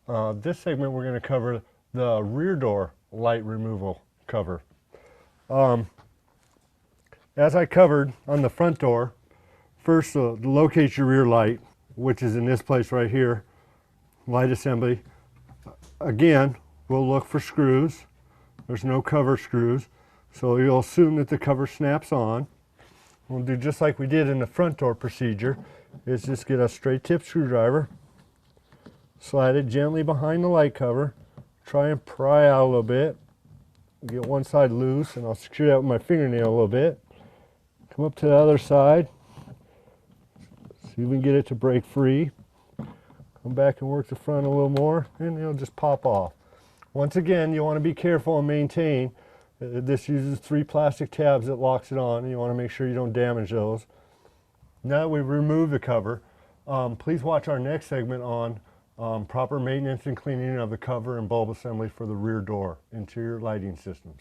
This segment we're going to cover the rear door light removal cover. As I covered on the front door, first locate your rear light, which is in this place right here, light assembly. Again, we'll look for screws. There's no cover screws, so you'll assume that the cover snaps on. We'll do just like we did in the front door procedure, is just get a straight tip screwdriver, slide it gently behind the light cover, try and pry out a little bit, get one side loose, and I'll secure that with my fingernail a little bit. Come up to the other side, see if we can get it to break free. Come back and work the front a little more, and it'll just pop off. Once again, you want to be careful and maintain. This uses 3 plastic tabs that locks it on, and you want to make sure you don't damage those. Now that we've removed the cover, please watch our next segment on proper maintenance and cleaning of the cover and bulb assembly for the rear door interior lighting systems.